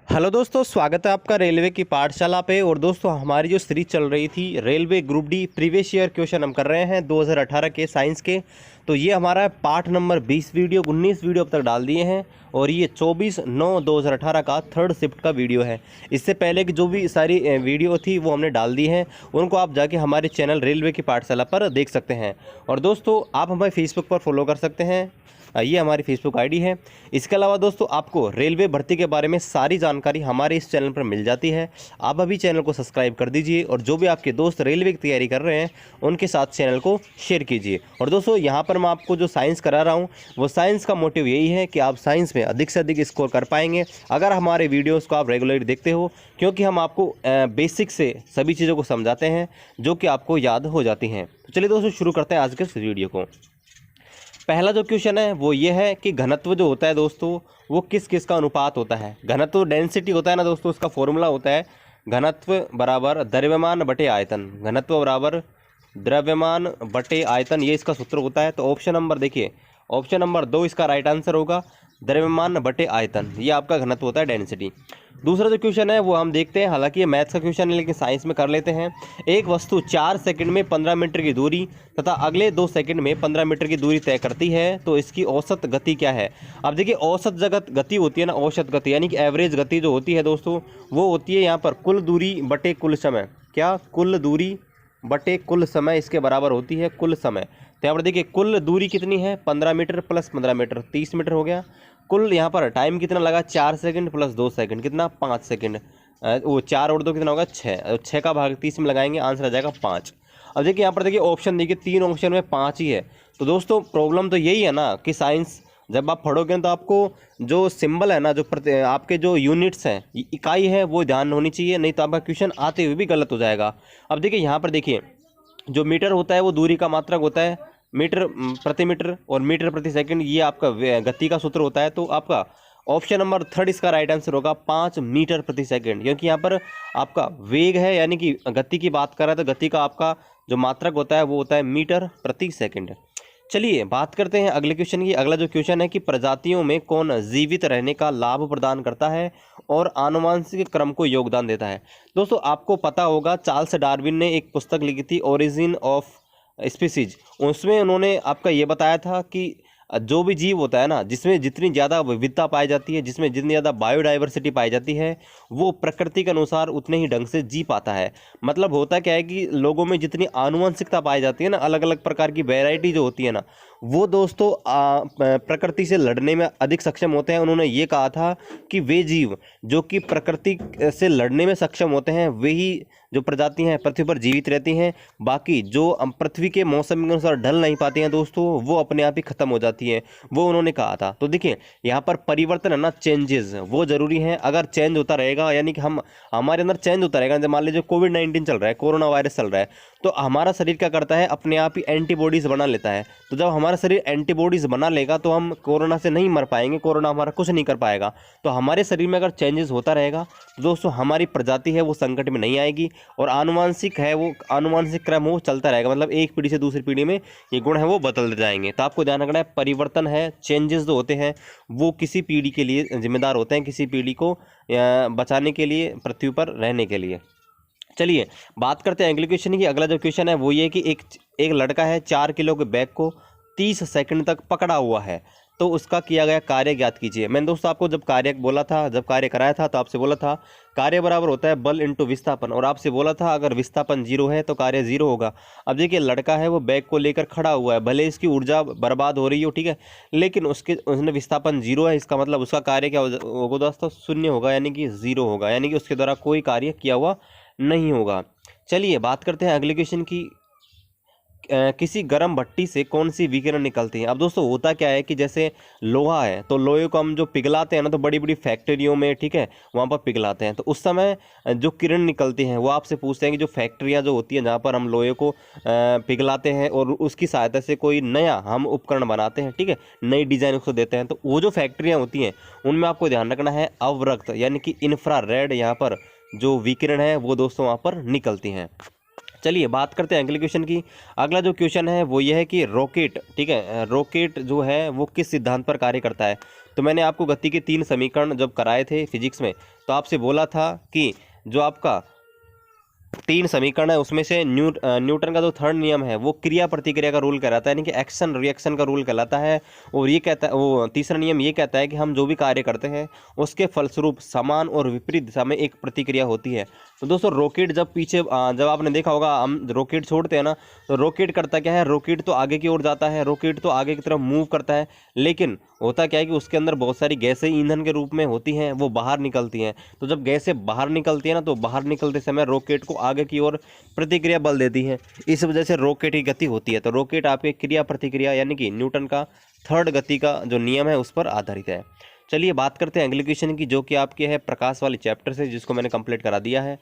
Hello दोस्तों, स्वागत है आपका रेलवे की पाठशाला पे। और दोस्तों, हमारी जो सीरीज चल रही थी railway group D previous year question हम कर रहे हैं 2018 के साइंस के। तो ये हमारा पार्ट नंबर 20 वीडियो 19 वीडियो अब तक डाल दिए हैं और ये 24/9/2018 का थर्ड शिफ्ट का वीडियो है। इससे पहले की जो भी सारी वीडियो थी वो हमने डाल दी हैं, उनको आप जाके हमारे चैनल रेलवे की पाठशाला पर देख सकते हैं। और दोस्तों, आप हमें फेसबुक पर फॉलो कर सकते हैं, ये हमारी फेसबुक आईडी है। इसके अलावा दोस्तों, आपको रेलवे भर्ती के बारे में सारी जानकारी हमारे इस चैनल पर मिल जाती है। आप अभी चैनल को सब्सक्राइब कर दीजिए और जो भी आपके दोस्त रेलवे की तैयारी कर रहे हैं उनके साथ चैनल को शेयर कीजिए। और दोस्तों, यहाँ पर मैं आपको जो साइंस करा रहा हूँ वो साइंस का मोटिव यही है कि आप साइंस में अधिक से अधिक स्कोर कर पाएंगे अगर हमारे वीडियोज़ को आप रेगुलरली देखते हो, क्योंकि हम आपको बेसिक से सभी चीज़ों को समझाते हैं जो कि आपको याद हो जाती हैं। तो चलिए दोस्तों, शुरू करते हैं आज के इस वीडियो को। पहला जो क्वेश्चन है वो ये है कि घनत्व जो होता है दोस्तों वो किस किस का अनुपात होता है। घनत्व डेंसिटी होता है ना दोस्तों, उसका फॉर्मूला होता है घनत्व बराबर द्रव्यमान बटे आयतन। घनत्व बराबर द्रव्यमान बटे आयतन, ये इसका सूत्र होता है। तो ऑप्शन नंबर देखिए, ऑप्शन नंबर 2 इसका राइट आंसर होगा, द्रव्यमान बटे आयतन, ये आपका घनत्व होता है, डेंसिटी। दूसरा जो क्वेश्चन है वो हम देखते हैं, हालांकि ये मैथ्स का क्वेश्चन है लेकिन साइंस में कर लेते हैं। एक वस्तु 4 सेकंड में 15 मीटर की दूरी तथा अगले 2 सेकंड में 15 मीटर की दूरी तय करती है, तो इसकी औसत गति क्या है। अब देखिए, औसत जगत गति होती है ना, औसत गति यानी कि एवरेज गति जो होती है दोस्तों वो होती है यहाँ पर कुल दूरी बटे कुल समय। क्या? कुल दूरी बटे कुल समय इसके बराबर होती है कुल समय। तो यहाँ पर देखिए, कुल दूरी कितनी है 15 मीटर प्लस 15 मीटर 30 मीटर हो गया। कुल यहाँ पर टाइम कितना लगा 4 सेकंड प्लस 2 सेकंड कितना 5 सेकंड। वो 4 और 2 कितना होगा 6। 6 का भाग 30 में लगाएंगे, आंसर आ जाएगा 5। अब देखिए यहाँ पर देखिए ऑप्शन देखिए, 3 ऑप्शन में 5 ही है। तो दोस्तों, प्रॉब्लम तो यही है ना कि साइंस जब आप पढ़ोगे तो आपको जो सिंबल है ना, जो आपके जो यूनिट्स हैं, इकाई है, वो ध्यान होनी चाहिए, नहीं तो आपका क्वेश्चन आते हुए भी गलत हो जाएगा। अब देखिए यहाँ पर देखिए, जो मीटर होता है वो दूरी का मात्रक होता है, मीटर प्रति मीटर और मीटर प्रति सेकंड ये आपका गति का सूत्र होता है। तो आपका ऑप्शन नंबर 3 इसका राइट आंसर होगा 5 मीटर प्रति सेकंड, क्योंकि यहाँ पर आपका वेग है यानी कि गति की बात कर रहा है, तो गति का आपका जो मात्रक होता है वो होता है मीटर प्रति सेकंड। चलिए बात करते हैं अगले क्वेश्चन की। अगला जो क्वेश्चन है कि प्रजातियों में कौन जीवित रहने का लाभ प्रदान करता है और आनुवंशिक क्रम को योगदान देता है। दोस्तों, आपको पता होगा चार्ल्स डार्विन ने एक पुस्तक लिखी थी ओरिजिन ऑफ स्पीसीज। उसमें उन्होंने आपका ये बताया था कि जो भी जीव होता है ना, जिसमें जितनी ज़्यादा विविधता पाई जाती है, जिसमें जितनी ज़्यादा बायोडाइवर्सिटी पाई जाती है, वो प्रकृति के अनुसार उतने ही ढंग से जी पाता है। मतलब होता क्या है कि लोगों में जितनी आनुवंशिकता पाई जाती है ना, अलग अलग प्रकार की वैरायटी जो होती है ना, वो दोस्तों प्रकृति से लड़ने में अधिक सक्षम होते हैं। उन्होंने ये कहा था कि वे जीव जो कि प्रकृति से लड़ने में सक्षम होते हैं वही जो प्रजाति हैं पृथ्वी पर जीवित रहती हैं। बाकी जो पृथ्वी के मौसम के अनुसार ढल नहीं पाती हैं दोस्तों, वो अपने आप ही खत्म हो जाती हैं, वो उन्होंने कहा था। तो देखिए यहाँ पर परिवर्तन है ना, चेंजेस वो जरूरी हैं। अगर चेंज होता रहेगा यानी कि हमारे अंदर चेंज होता रहेगा, जब मान लीजिए कोविड-19 चल रहा है, कोरोना वायरस चल रहा है, तो हमारा शरीर क्या करता है, अपने आप ही एंटीबॉडीज बना लेता है। तो जब हमारा शरीर एंटीबॉडीज बना लेगा तो हम कोरोना से नहीं मर पाएंगे, कोरोना हमारा कुछ नहीं कर पाएगा। तो हमारे शरीर में अगर चेंजेस होता रहेगा तो दोस्तों हमारी प्रजाति है वो संकट में नहीं आएगी और आनुवंशिक है वो आनुवंशिक क्रम वो चलता रहेगा। मतलब एक पीढ़ी से दूसरी पीढ़ी में ये गुण है वो बदल जाएंगे। तो आपको ध्यान रखना है, परिवर्तन है, चेंजेस जो होते हैं वो किसी पीढ़ी के लिए जिम्मेदार होते हैं, किसी पीढ़ी को बचाने के लिए, पृथ्वी पर रहने के लिए। चलिए बात करते हैं अगले क्वेश्चन की। अगला जो क्वेश्चन है वो ये कि एक लड़का है 4 किलो के बैग को 30 सेकंड तक पकड़ा हुआ है, तो उसका किया गया कार्य ज्ञात कीजिए। मैंने दोस्तों आपको जब कार्य बोला था, जब कार्य कराया था, तो आपसे बोला था कार्य बराबर होता है बल इंटू विस्थापन, और आपसे बोला था अगर विस्थापन 0 है तो कार्य 0 होगा। अब देखिए लड़का है वो बैग को लेकर खड़ा हुआ है, भले इसकी ऊर्जा बर्बाद हो रही हो, ठीक है, लेकिन उसने विस्थापन 0 है, इसका मतलब उसका कार्य क्या होगा दोस्तों, 0 होगा, यानी कि 0 होगा, यानी कि उसके द्वारा कोई कार्य किया हुआ नहीं होगा। चलिए बात करते हैं अगले क्वेश्चन की। किसी गर्म भट्टी से कौन सी विकिरण निकलती है। अब दोस्तों होता क्या है कि जैसे लोहा है तो लोहे को हम जो पिघलाते हैं ना, तो बड़ी बड़ी फैक्ट्रियों में, ठीक है, वहाँ पर पिघलाते हैं, तो उस समय जो किरण निकलती हैं वो आपसे पूछते हैं कि जो फैक्ट्रियाँ जो होती हैं जहाँ पर हम लोहे को पिघलाते हैं और उसकी सहायता से कोई नया हम उपकरण बनाते हैं, ठीक है, नई डिजाइन उसको देते हैं, तो वो जो फैक्ट्रियाँ होती हैं उनमें आपको ध्यान रखना है अवरक्त यानी कि इंफ्रारेड यहाँ पर जो विकिरण है वो दोस्तों वहाँ पर निकलती हैं। चलिए बात करते हैं अगले क्वेश्चन की। अगला जो क्वेश्चन है वो ये है कि रॉकेट, ठीक है, रॉकेट जो है वो किस सिद्धांत पर कार्य करता है। तो मैंने आपको गति के 3 समीकरण जब कराए थे फिजिक्स में, तो आपसे बोला था कि जो आपका 3 समीकरण है उसमें से न्यूटन का जो थर्ड नियम है वो क्रिया प्रतिक्रिया का रूल कहलाता है, यानी कि एक्शन रिएक्शन का रूल कहलाता है। और ये कहता है, वो तीसरा नियम ये कहता है कि हम जो भी कार्य करते हैं उसके फलस्वरूप समान और विपरीत दिशा में एक प्रतिक्रिया होती है। तो दोस्तों रॉकेट जब पीछे जब आपने देखा होगा हम रॉकेट छोड़ते हैं ना, तो रॉकेट करता क्या है, रॉकेट तो आगे की ओर जाता है, रॉकेट तो आगे की तरफ मूव करता है, लेकिन होता क्या है कि उसके अंदर बहुत सारी गैसें ईंधन के रूप में होती हैं, वो बाहर निकलती हैं। तो जब गैसें बाहर निकलती हैं ना, तो बाहर निकलते समय रॉकेट को आगे की ओर प्रतिक्रिया बल देती हैं, इस वजह से रॉकेट की गति होती है। तो रॉकेट आपके क्रिया प्रतिक्रिया यानी कि न्यूटन का थर्ड गति का जो नियम है उस पर आधारित है। चलिए बात करते हैं अगले क्वेश्चन की, जो कि आपके है प्रकाश वाले चैप्टर से, जिसको मैंने कंप्लीट करा दिया है।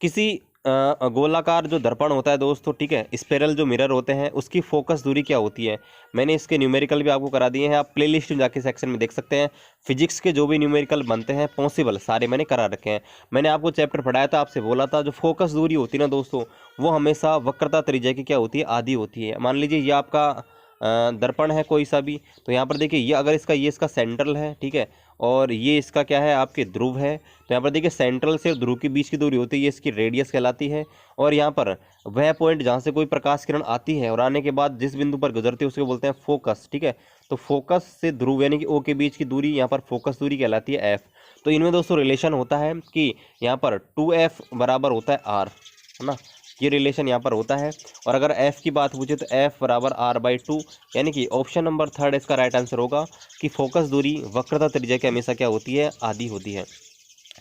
किसी गोलाकार जो दर्पण होता है दोस्तों, ठीक है, स्पेरल जो मिरर होते हैं, उसकी फोकस दूरी क्या होती है। मैंने इसके न्यूमेरिकल भी आपको करा दिए हैं, आप प्लेलिस्ट में जाके सेक्शन में देख सकते हैं। फिजिक्स के जो भी न्यूमेरिकल बनते हैं पॉसिबल सारे मैंने करा रखे हैं। मैंने आपको चैप्टर पढ़ाया था, आपसे बोला था जो फोकस दूरी होती है ना दोस्तों, वो हमेशा वक्रता त्रिज्या की क्या होती है, आधी होती है। मान लीजिए ये आपका दर्पण है कोई सा भी, तो यहाँ पर देखिए ये अगर ये इसका सेंट्रल है, ठीक है, और ये इसका क्या है आपके ध्रुव है, तो यहाँ पर देखिए सेंट्रल से ध्रुव के बीच की दूरी होती है, ये इसकी रेडियस कहलाती है। और यहाँ पर वह पॉइंट जहाँ से कोई प्रकाश किरण आती है और आने के बाद जिस बिंदु पर गुजरती है उसको बोलते हैं फोकस, ठीक है। तो फोकस से ध्रुव यानी कि ओ के बीच की दूरी यहाँ पर फोकस दूरी कहलाती है एफ। तो इनमें दोस्तों रिलेशन होता है कि यहाँ पर 2f बराबर होता है r, है ना, ये रिलेशन यहाँ पर होता है। और अगर f की बात पूछे तो f बराबर r/2, यानी कि ऑप्शन नंबर थर्ड इसका राइट आंसर होगा कि फोकस दूरी वक्रता त्रिज्या की हमेशा क्या होती है, आधी होती है।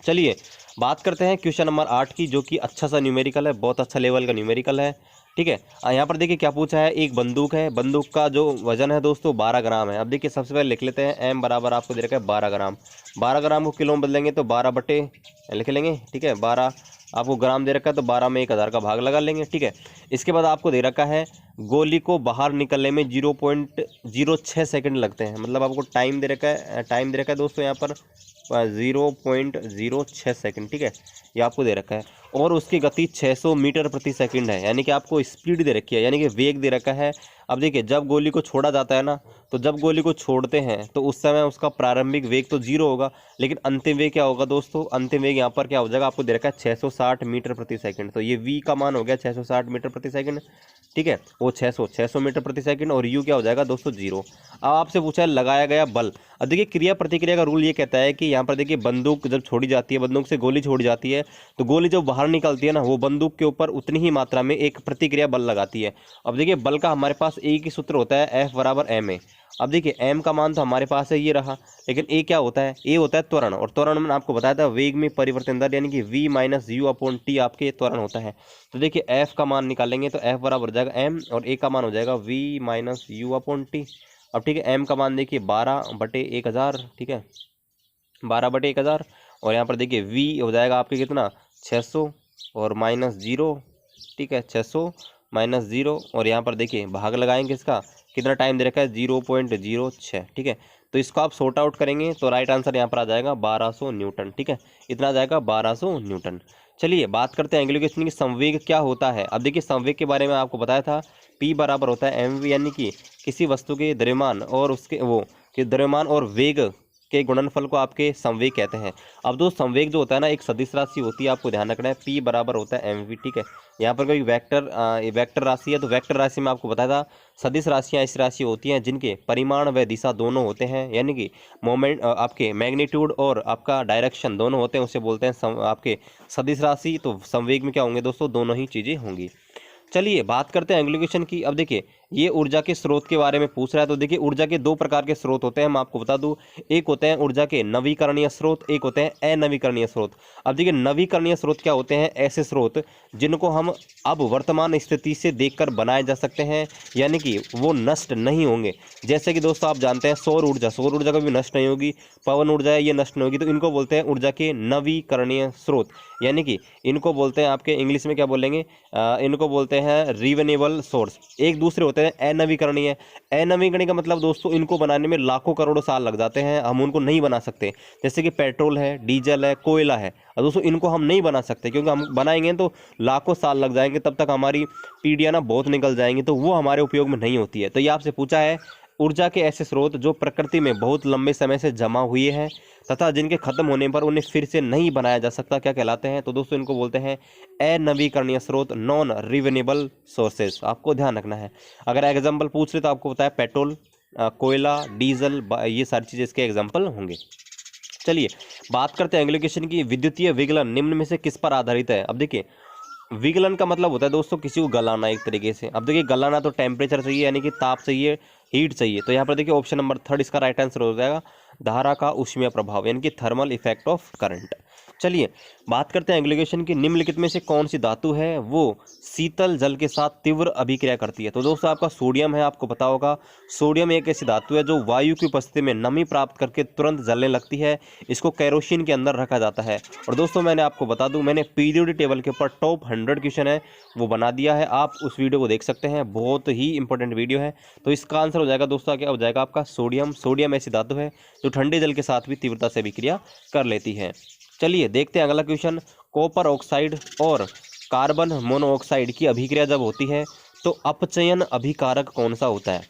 चलिए बात करते हैं क्वेश्चन नंबर 8 की, जो कि अच्छा सा न्यूमेरिकल है, बहुत अच्छा लेवल का न्यूमेरिकल है, ठीक है। यहाँ पर देखिए क्या पूछा है, एक बंदूक है, बंदूक का जो वजन है दोस्तों 12 ग्राम है। अब देखिए सबसे पहले लिख लेते हैं, m बराबर आपको दे रखा है 12 ग्राम। 12 ग्राम को किलो में बदलेंगे तो 12 बटे लिख लेंगे, ठीक है, 12 आपको ग्राम दे रखा है तो 12 में 1000 का भाग लगा लेंगे, ठीक है। इसके बाद आपको दे रखा है गोली को बाहर निकलने में 0.06 सेकंड लगते हैं, मतलब आपको टाइम दे रखा है दोस्तों यहाँ पर 0.06 सेकंड, ठीक है, ये आपको दे रखा है। और उसकी गति 600 मीटर प्रति सेकंड है, यानी कि आपको स्पीड दे रखी है, यानी कि वेग दे रखा है। अब देखिए जब गोली को छोड़ा जाता है ना, तो जब गोली को छोड़ते हैं तो उस समय उसका प्रारंभिक वेग तो 0 होगा, लेकिन अंतिम वेग क्या होगा दोस्तों, अंतिम वेग यहाँ पर क्या हो जाएगा, आपको दे रखा है 660 मीटर प्रति सेकंड। तो ये v का मान हो गया 660 मीटर प्रति सेकंड, ठीक है, वो 600 मीटर प्रति सेकंड, और u क्या हो जाएगा दोस्तों 0। अब आपसे पूछा है लगाया गया बल। अब देखिए क्रिया प्रतिक्रिया का रूल ये कहता है कि यहाँ पर देखिए बंदूक जब छोड़ी जाती है, बंदूक से गोली छोड़ी जाती है, तो गोली जब बाहर निकलती है ना, वो बंदूक के ऊपर उतनी ही मात्रा में एक प्रतिक्रिया बल लगाती है। अब देखिए बल का हमारे पास एक ही सूत्र होता है, F बराबर ma। अब देखिए m का मान तो हमारे पास है ये रहा, लेकिन a क्या होता है, a होता है त्वरण, और त्वरण मैंने आपको बताया था वेग में परिवर्तन दर, यानी कि v minus you upon T आपके त्वरण होता है। तो देखिए f का मान निकालेंगे तो f बराबर हो जाएगा m, और a का मान हो जाएगा v minus you upon T. अब ठीक है, m का मान देखिए 12/1000, ठीक है, 12/1000, और यहाँ पर देखिए v हो जाएगा आपके कितना 600 और माइनस 0, ठीक है, 600 माइनस 0, और यहाँ पर देखिए भाग लगाएंगे इसका, कितना टाइम दे रखा है 0.06, ठीक है। तो इसको आप सॉर्ट आउट करेंगे तो राइट आंसर यहाँ पर आ जाएगा 1200 न्यूटन, ठीक है, इतना आ जाएगा 1200 न्यूटन। चलिए बात करते हैं अगले क्वेश्चन की, संवेग क्या होता है। अब देखिए संवेग के बारे में आपको बताया था, P बराबर होता है mv, यानी कि किसी वस्तु के द्रव्यमान और उसके द्रव्यमान और वेग के गुणनफल को आपके संवेग कहते हैं। अब दोस्त संवेग जो होता है ना, एक सदिश राशि होती है, आपको ध्यान रखना है, P बराबर होता है mv, ठीक है। यहाँ पर कोई वेक्टर राशि है, तो वेक्टर राशि में आपको बताया था सदिश राशियाँ ऐसी राशि होती हैं जिनके परिमाण व दिशा दोनों होते हैं, यानी कि मोमेंट आपके मैग्नीट्यूड और आपका डायरेक्शन दोनों होते हैं, उसे बोलते हैं आपके सदिश राशि। तो संवेग में क्या होंगे दोस्तों, दोनों ही चीज़ें होंगी। चलिए बात करते हैं अगले क्वेश्चन की। अब देखिए ये ऊर्जा के स्रोत के बारे में पूछ रहा है, तो देखिए ऊर्जा के 2 प्रकार के स्रोत होते हैं, मैं आपको बता दूं, एक होते हैं ऊर्जा के नवीकरणीय स्रोत, एक होते हैं अनवीकरणीय स्रोत। अब देखिए नवीकरणीय स्रोत क्या होते हैं, ऐसे स्रोत जिनको हम अब वर्तमान स्थिति से देखकर बनाए जा सकते हैं, यानी कि वो नष्ट नहीं होंगे। जैसे कि दोस्तों आप जानते हैं सौर ऊर्जा कभी नष्ट नहीं होगी, पवन ऊर्जा है ये नष्ट नहीं होगी, तो इनको बोलते हैं ऊर्जा के नवीकरणीय स्रोत, यानी कि इनको बोलते हैं आपके इंग्लिश में क्या बोलेंगे, इनको बोलते हैं रिन्यूएबल सोर्स। एक दूसरे होते हैं अनवीकरणीय। अनवीकरणीय का मतलब दोस्तों इनको बनाने में लाखों करोड़ों साल लग जाते हैं, हम उनको नहीं बना सकते। जैसे कि पेट्रोल है, डीजल है, कोयला है, और दोस्तों इनको हम नहीं बना सकते, क्योंकि हम बनाएंगे तो लाखों साल लग जाएंगे, तब तक हमारी पीढ़ियाँ ना बहुत निकल जाएंगी, तो वो हमारे उपयोग में नहीं होती है। तो ये आपसे पूछा है ऊर्जा के ऐसे स्रोत जो प्रकृति में बहुत लंबे समय से जमा हुए हैं तथा जिनके खत्म होने पर उन्हें फिर से नहीं बनाया जा सकता, क्या कहलाते हैं? तो दोस्तों इनको बोलते हैं अनवीकरणीय स्रोत, नॉन रिन्यूएबल सोर्सेज। आपको ध्यान रखना है। अगर एग्जाम्पल पूछ रहे तो आपको बताया पेट्रोल, कोयला, डीजल, ये सारी चीज़ें इसके एग्जाम्पल होंगे। चलिए बात करते हैं अगले क्वेश्चन की। विद्युतीय विकलन निम्न में से किस पर आधारित है? अब देखिए विकलन का मतलब होता है दोस्तों किसी को गलाना एक तरीके से। अब देखिए गलाना तो टेम्परेचर चाहिए, यानी कि ताप चाहिए, हीट चाहिए। तो यहाँ पर देखिए ऑप्शन नंबर 3 इसका राइट आंसर हो जाएगा, धारा का ऊष्मीय प्रभाव, यानी कि थर्मल इफेक्ट ऑफ करंट। चलिए बात करते हैं अगले क्वेश्चन की। निम्नलिखित में से कौन सी धातु है वो शीतल जल के साथ तीव्र अभिक्रिया करती है? तो दोस्तों आपका सोडियम है। आपको पता होगा सोडियम एक ऐसी धातु है जो वायु की उपस्थिति में नमी प्राप्त करके तुरंत जलने लगती है। इसको केरोसिन के अंदर रखा जाता है। और दोस्तों मैंने आपको बता दूं, मैंने पीरियोडिक टेबल के ऊपर टॉप 100 क्वेश्चन है वो बना दिया है, आप उस वीडियो को देख सकते हैं, बहुत ही इंपॉर्टेंट वीडियो है। तो इसका आंसर हो जाएगा दोस्तों, क्या हो जाएगा आपका? सोडियम। सोडियम ऐसी धातु है जो ठंडे जल के साथ भी तीव्रता से अभिक्रिया कर लेती है। चलिए देखते हैं अगला क्वेश्चन। कॉपर ऑक्साइड और कार्बन मोनोऑक्साइड की अभिक्रिया जब होती है तो अपचयन अभिकारक कौन सा होता है?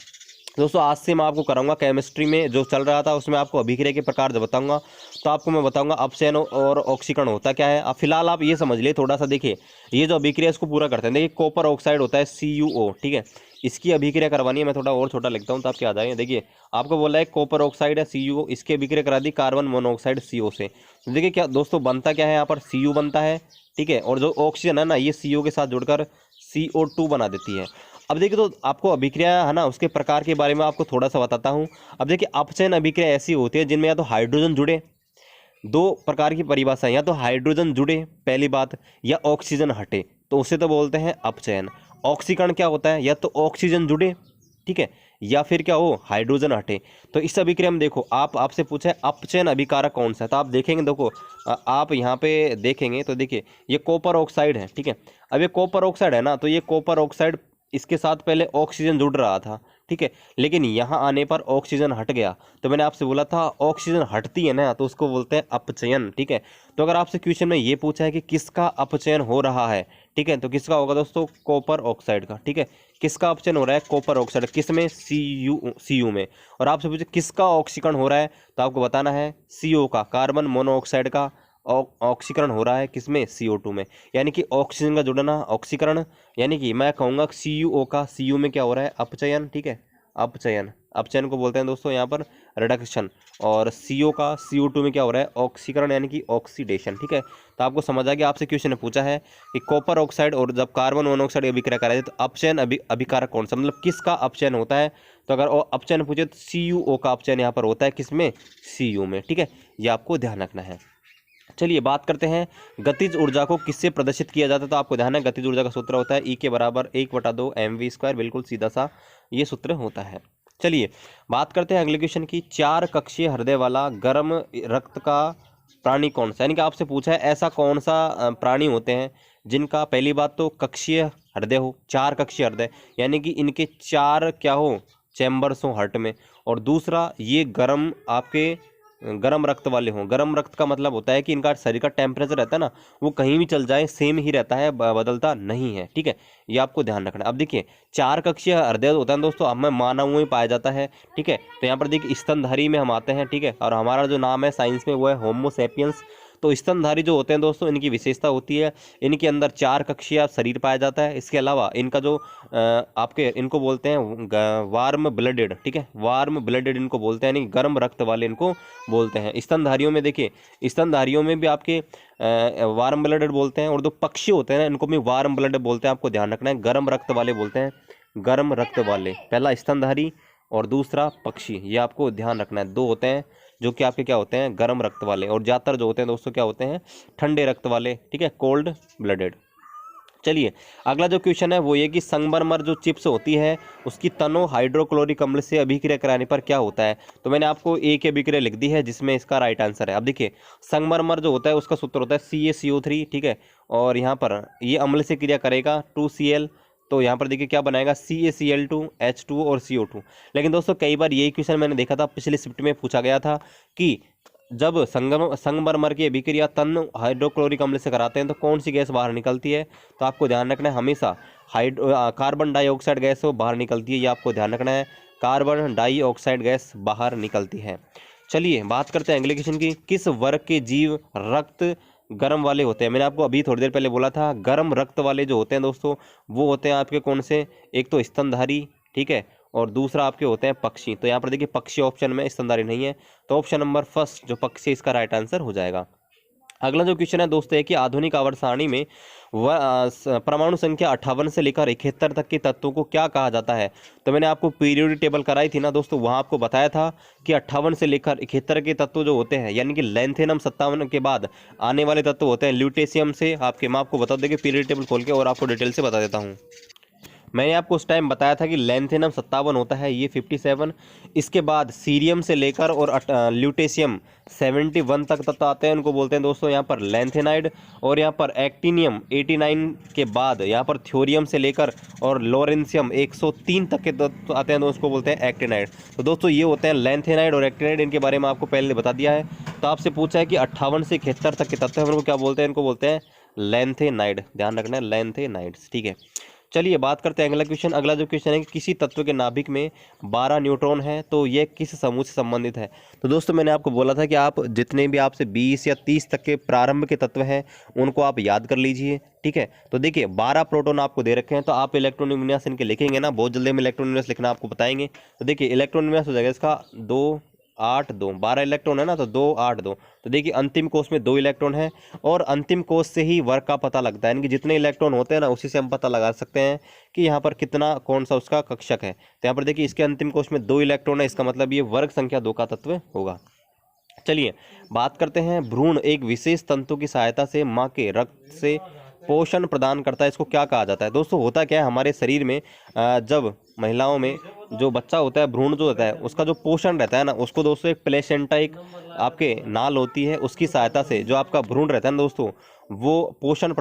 दोस्तों आज से मैं आपको कराऊंगा केमिस्ट्री में जो चल रहा था उसमें आपको अभिक्रिया के प्रकार जब बताऊंगा तो आपको मैं बताऊंगा अपचयन और ऑक्सीकरण होता क्या है। अब फिलहाल आप ये समझ लिए थोड़ा सा। देखिए ये जो अभिक्रिया इसको पूरा करते हैं, देखिए कॉपर ऑक्साइड होता है CuO, ठीक है, इसकी अभिक्रिया करवानी है। मैं थोड़ा और छोटा लिखता हूँ तो आपके आ जाएंगे। देखिए आपको बोला है कॉपर ऑक्साइड है CuO, इसकी अभिक्रिया करा दी कार्बन मोनोऑक्साइड CO से। तो देखिए क्या दोस्तों बनता क्या है, यहाँ पर Cu बनता है, ठीक है, और जो ऑक्सीजन है ना ये CO के साथ जुड़कर CO2 बना देती है। अब देखिए तो आपको अभिक्रिया है ना उसके प्रकार के बारे में आपको थोड़ा सा बताता हूँ। अब देखिए अपचयन अभिक्रिया ऐसी होती है जिनमें या तो हाइड्रोजन जुड़े, दो प्रकार की परिभाषा है, या तो हाइड्रोजन जुड़े पहली बात, या ऑक्सीजन हटे, तो उसे तो बोलते हैं अपचयन। ऑक्सीकरण क्या होता है, या तो ऑक्सीजन जुड़े, ठीक है, या फिर क्या हो हाइड्रोजन हटे। तो इस अभिक्रिया में देखो आपसे पूछा है अपचयन अभिकारक कौन सा है, तो आप देखेंगे देखो आप यहाँ पे देखेंगे तो देखिए ये कॉपर ऑक्साइड है, ठीक है। अब ये कॉपर ऑक्साइड है ना, तो ये कॉपर ऑक्साइड इसके साथ पहले ऑक्सीजन जुड़ रहा था, ठीक है, लेकिन यहाँ आने पर ऑक्सीजन हट गया। तो मैंने आपसे बोला था ऑक्सीजन हटती है ना तो उसको बोलते हैं अपचयन, ठीक है। तो अगर आपसे क्वेश्चन में ये पूछा है कि किसका अपचयन हो रहा है, ठीक है, तो किसका होगा दोस्तों? कॉपर ऑक्साइड का, ठीक है। किसका अपचयन हो रहा है? Copper oxide. किस में? CU में। और आपसे पूछे किसका ऑक्सीकरण हो रहा है, तो आपको बताना है CO का, कार्बन मोनोऑक्साइड का ऑक्सीकरण हो रहा है किसमें? CO2 में। यानी कि ऑक्सीजन का जुड़ना ऑक्सीकरण, यानी कि मैं कहूँगा CuO का CU में क्या हो रहा है? अपचयन, ठीक है, अपचयन। अपचयन को बोलते हैं दोस्तों यहाँ पर रिडक्शन। और CO का CO2 में क्या हो रहा है? ऑक्सीकरण, यानी कि ऑक्सीडेशन, ठीक है। तो आपको समझ आ गया। आपसे क्वेश्चन ने पूछा है कि कॉपर ऑक्साइड और जब कार्बन मोनोऑक्साइड अभिक्रिया कराए तो अपचयन अभिकारक कौन सा, मतलब किसका अपचयन होता है? तो अगर अपचयन पूछे तो CuO का अपचयन यहाँ पर होता है किसमें? CU में, ठीक है, ये आपको ध्यान रखना है। चलिए बात करते हैं गतिज ऊर्जा को किससे प्रदर्शित किया जाता है। तो आपको ध्यान है गतिज ऊर्जा का सूत्र होता है E के बराबर 1/2 mv², बिल्कुल सीधा सा ये सूत्र होता है। चलिए बात करते हैं अगले क्वेश्चन की। 4 कक्षीय हृदय वाला गर्म रक्त का प्राणी कौन सा, यानी कि आपसे पूछा है ऐसा कौन सा प्राणी होते हैं जिनका पहली बात तो कक्षीय हृदय हो, 4 कक्षीय हृदय, यानी कि इनके 4 क्या हो? चैम्बर्स हो हार्ट में। और दूसरा ये गर्म आपके गर्म रक्त वाले हों। गर्म रक्त का मतलब होता है कि इनका शरीर का टेम्परेचर रहता है ना वो कहीं भी चल जाए सेम ही रहता है, बदलता नहीं है, ठीक है, ये आपको ध्यान रखना है। अब देखिए 4 कक्षीय हृदय होता है दोस्तों हमें मानवों में पाया जाता है, ठीक है। तो यहाँ पर देखिए स्तनधारी में हम आते हैं, ठीक है, और हमारा जो नाम है साइंस में वो है होमो सैपियंस। तो स्तनधारी जो होते हैं दोस्तों इनकी विशेषता होती है इनके अंदर 4 कक्षीय शरीर पाया जाता है। इसके अलावा इनका जो आपके इनको बोलते हैं वार्म ब्लडेड, ठीक है, वार्म ब्लडेड इनको बोलते हैं, यानी गर्म रक्त वाले इनको बोलते हैं। स्तनधारियों में देखिए स्तनधारियों में भी आपके वार्म ब्लडेड बोलते हैं, और जो पक्षी होते हैं ना इनको भी वार्म ब्लडेड बोलते हैं। आपको ध्यान रखना है गर्म रक्त वाले बोलते हैं, गर्म रक्त वाले, पहला स्तनधारी और दूसरा पक्षी, ये आपको ध्यान रखना है। 2 होते हैं जो कि आपके क्या होते हैं? गर्म रक्त वाले, और ज़्यादातर जो होते हैं दोस्तों क्या होते हैं? ठंडे रक्त वाले, ठीक है, कोल्ड ब्लडेड। चलिए अगला जो क्वेश्चन है वो ये कि संगमरमर जो चिप्स होती है उसकी तनों हाइड्रोक्लोरिक अम्ल से अभिक्रिया कराने पर क्या होता है। तो मैंने आपको एक की अभिक्रिया लिख दी है जिसमें इसका राइट आंसर है। अब देखिए संगमरमर जो होता है उसका सूत्र होता है CaCO3, ठीक है, और यहाँ पर ये अम्ल से क्रिया करेगा 2Cl, तो यहाँ पर देखिए क्या बनाएगा CaCl2 H2 और CO2। लेकिन दोस्तों कई बार यही क्वेश्चन मैंने देखा था पिछले शिफ्ट में पूछा गया था कि जब संगमरमर की अभिक्रिया तन हाइड्रोक्लोरिक अम्ल से कराते हैं तो कौन सी गैस बाहर निकलती है। तो आपको ध्यान रखना है हमेशा कार्बन डाइऑक्साइड गैस वो बाहर निकलती है, ये आपको ध्यान रखना है। कार्बन डाइऑक्साइड गैस बाहर निकलती है। चलिए बात करते हैं अगले क्वेश्चन की। किस वर्ग के जीव रक्त गर्म वाले होते हैं? मैंने आपको अभी थोड़ी देर पहले बोला था, गर्म रक्त वाले जो होते हैं दोस्तों वो होते हैं आपके कौन से? एक तो स्तनधारी, ठीक है, और दूसरा आपके होते हैं पक्षी। तो यहाँ पर देखिए पक्षी ऑप्शन में, स्तनधारी नहीं है, तो ऑप्शन नंबर फर्स्ट जो पक्षी इसका राइट आंसर हो जाएगा। अगला जो क्वेश्चन है दोस्तों है कि आधुनिक आवर्त सारणी में परमाणु संख्या 58 से लेकर 71 तक के तत्वों को क्या कहा जाता है? तो मैंने आपको पीरियोडिक टेबल कराई थी ना दोस्तों, वहां आपको बताया था कि 58 से लेकर 71 के तत्व जो होते हैं, यानी कि लैंथेनम 57 के बाद आने वाले तत्व होते हैं ल्यूटेशियम से आपके। मैं आपको बता देंगे पीरियोडिक टेबल खोल के और आपको डिटेल से बता देता हूँ। मैंने आपको उस टाइम बताया था कि लैंथेनम 57 होता है, ये 57, इसके बाद सीरियम से लेकर और ल्यूटेशियम 71 तक तत्व आते हैं, उनको बोलते हैं दोस्तों यहाँ पर लैंथेनाइड। और यहाँ पर एक्टिनियम 89 के बाद यहाँ पर थ्योरियम से लेकर और लॉरेंसियम 103 तक के तत्व आते हैं, दोस्तों को बोलते हैं एक्टिनाइड। तो दोस्तों ये होते हैं लैंथेनाइड और एक्टिनाइड, इनके बारे में आपको पहले बता दिया है। तो आपसे पूछा है कि 58 से 71 तक के तत्व हैं, उनको क्या बोलते हैं? इनको बोलते हैं लैंथेनाइड, ध्यान रखना है लैंथेनाइड्स, ठीक है। चलिए बात करते हैं अगला क्वेश्चन। अगला जो क्वेश्चन है कि किसी तत्व के नाभिक में 12 न्यूट्रॉन है, तो यह किस समूह से संबंधित है? तो दोस्तों मैंने आपको बोला था कि आप जितने भी आपसे 20 या 30 तक के प्रारंभ के तत्व हैं उनको आप याद कर लीजिए, ठीक है। तो देखिए 12 प्रोटॉन आपको दे रखे हैं, तो आप इलेक्ट्रॉन विन्यास इनके लिखेंगे ना, बहुत जल्दी में इलेक्ट्रॉन विन्यास लिखना आपको बताएंगे। तो देखिए इलेक्ट्रॉन विन्यास हो जाएगा इसका 2 8 2, 12 इलेक्ट्रॉन है ना, तो 2 8 2। तो देखिए अंतिम कोष में 2 इलेक्ट्रॉन है, और अंतिम कोष से ही वर्ग का पता लगता है, यानी कि जितने इलेक्ट्रॉन होते हैं ना उसी से हम पता लगा सकते हैं कि यहाँ पर कितना कौन सा उसका कक्षक है। तो यहाँ पर देखिए इसके अंतिम कोष में 2 इलेक्ट्रॉन है, इसका मतलब ये वर्ग संख्या 2 का तत्व होगा। चलिए बात करते हैं, भ्रूण एक विशेष तंतु की सहायता से माँ के रक्त से पोषण प्रदान करता है, इसको क्या कहा जाता है? दोस्तों होता क्या है हमारे शरीर में, जब महिलाओं में जो बच्चा होता है, भ्रूण जो होता है, उसका जो पोषण रहता है ना, उसको दोस्तों एक प्लेसेंटा, एक आपके नाल होती है, उसकी सहायता से जो आपका भ्रूण रहता है ना दोस्तों, वो पोषण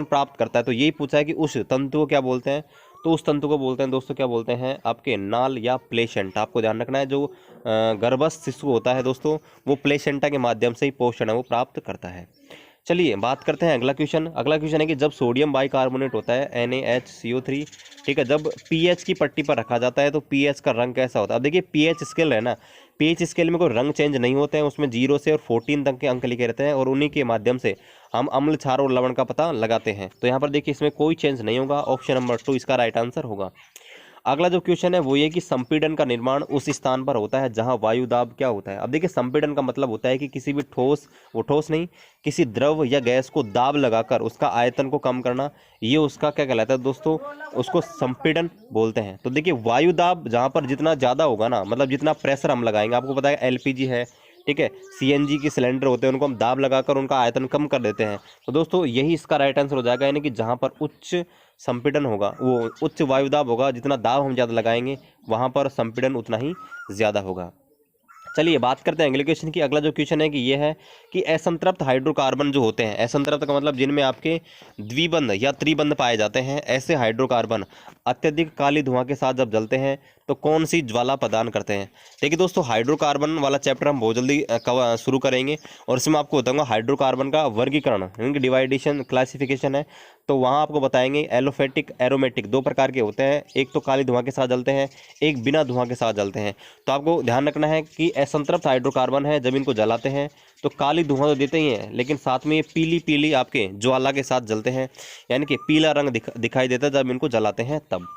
प्राप्त करता है। तो यही पूछा है कि उस तंतु को क्या बोलते हैं? तो उस तंतु को बोलते हैं दोस्तों, क्या बोलते हैं? आपके नाल या प्लेसेंटा। आपको ध्यान रखना है, जो गर्भस्थ शिशु होता है दोस्तों, वो प्लेसेंटा के माध्यम से ही पोषण है वो प्राप्त करता है। चलिए बात करते हैं अगला क्वेश्चन। अगला क्वेश्चन है कि जब सोडियम बाइकार्बोनेट होता है NaHCO3, ठीक है, जब pH की पट्टी पर रखा जाता है तो pH का रंग कैसा होता है? अब देखिए pH स्केल है ना, pH स्केल में कोई रंग चेंज नहीं होते हैं, उसमें 0 से और 14 तक के अंक लिखे रहते हैं, और उन्हीं के माध्यम से हम अम्ल, क्षार और लवण का पता लगाते हैं। तो यहाँ पर देखिए इसमें कोई चेंज नहीं होगा, ऑप्शन नंबर 2 इसका राइट आंसर होगा। अगला जो क्वेश्चन है वो ये कि संपीड़न का निर्माण उस स्थान पर होता है जहां वायु दाब क्या होता है? अब देखिए संपीड़न का मतलब होता है कि किसी भी ठोस, वो ठोस नहीं, किसी द्रव या गैस को दाब लगाकर उसका आयतन को कम करना, ये उसका क्या कहलाता है दोस्तों? उसको संपीड़न बोलते हैं। तो देखिए वायु दाब जहां पर जितना ज़्यादा होगा ना, मतलब जितना प्रेशर हम लगाएंगे, आपको पता है LPG है, ठीक है, CNG के सिलेंडर होते हैं, उनको हम दाब लगाकर उनका आयतन कम कर देते हैं। तो दोस्तों यही इसका राइट आंसर हो जाएगा, यानी कि जहाँ पर उच्च संपीड़न होगा, वो उच्च वायुदाब होगा, जितना दाब हम ज़्यादा लगाएंगे वहाँ पर संपीड़न उतना ही ज़्यादा होगा। चलिए बात करते हैं अगले क्वेश्चन की। अगला जो क्वेश्चन है कि ये है कि असंतृप्त हाइड्रोकार्बन जो होते हैं, असंतृप्त का मतलब जिनमें आपके द्विबंध या त्रिबंध पाए जाते हैं, ऐसे हाइड्रोकार्बन अत्यधिक काली धुआं के साथ जब जलते हैं तो कौन सी ज्वाला प्रदान करते हैं? देखिए दोस्तों हाइड्रोकार्बन वाला चैप्टर हम बहुत जल्दी शुरू करेंगे, और इसमें आपको बताऊंगा हाइड्रोकार्बन का वर्गीकरण, यानी डिवाइडेशन, क्लासिफिकेशन है। तो वहाँ आपको बताएंगे एलोफेटिक, एरोमेटिक, 2 प्रकार के होते हैं, एक तो काली धुआं के साथ जलते हैं, एक बिना धुआं के साथ जलते हैं। तो आपको ध्यान रखना है कि असंतृप्त हाइड्रोकार्बन है, जब इनको जलाते हैं तो काली धुआं तो देते ही हैं, लेकिन साथ में ये पीली पीली आपके ज्वाला के साथ जलते हैं, यानी कि पीला रंग दिखाई देता है जब इनको जलाते हैं तब।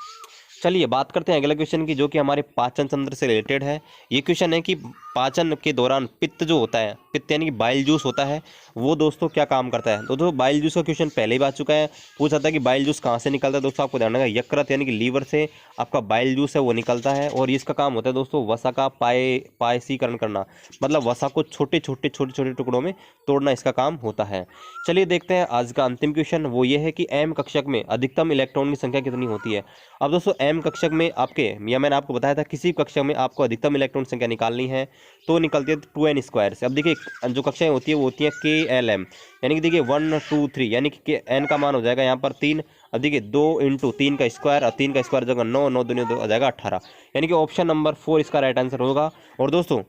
चलिए बात करते हैं अगले क्वेश्चन की, जो कि हमारे पाचन तंत्र से रिलेटेड है। ये क्वेश्चन है कि पाचन के दौरान पित्त जो होता है, पित्त यानी कि बाइल जूस होता है, वो दोस्तों क्या काम करता है? तो दोस्तों बाइल जूस का क्वेश्चन पहले ही आ चुका है, पूछा था कि बाइल जूस कहाँ से निकलता है। दोस्तों आपको ध्यान रखना, यकृत यानी कि लीवर से आपका बाइल जूस है वो निकलता है, और इसका काम होता है दोस्तों वसा का पायसीकरण करना, मतलब वसा को छोटे छोटे टुकड़ों में तोड़ना, इसका काम होता है। चलिए देखते हैं आज का अंतिम क्वेश्चन, वो ये है कि M कक्षक में अधिकतम इलेक्ट्रॉन की संख्या कितनी होती है? अब दोस्तों M कक्षक में आपके, या मैंने आपको बताया था किसी कक्षक में आपको अधिकतम इलेक्ट्रॉन संख्या निकालनी है तो निकलती है 2n² से। अब देखिए जो कक्षाएं होती है वो होती है KLM, यानी कि देखिए 1 2 3, यानी कि n का मान हो जाएगा यहाँ पर 3। अब देखिए 2 × 3 का स्क्वायर, और 3 का स्क्वायर जगह 9, 9 दूनी हो जाएगा 18, यानी कि ऑप्शन नंबर 4 इसका राइट आंसर होगा। और दोस्तों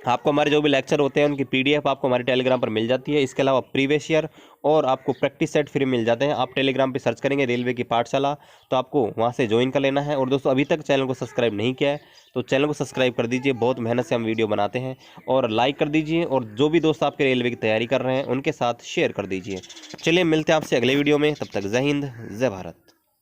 आपको हमारे जो भी लेक्चर होते हैं उनकी पीडीएफ आपको हमारे टेलीग्राम पर मिल जाती है। इसके अलावा प्रीवियस ईयर और आपको प्रैक्टिस सेट फ्री मिल जाते हैं। आप टेलीग्राम पे सर्च करेंगे रेलवे की पाठशाला, तो आपको वहां से ज्वाइन कर लेना है। और दोस्तों अभी तक चैनल को सब्सक्राइब नहीं किया है तो चैनल को सब्सक्राइब कर दीजिए, बहुत मेहनत से हम वीडियो बनाते हैं। और लाइक कर दीजिए, और जो भी दोस्त आपके रेलवे की तैयारी कर रहे हैं उनके साथ शेयर कर दीजिए। चलिए मिलते हैं आपसे अगले वीडियो में, तब तक जय हिंद जय भारत।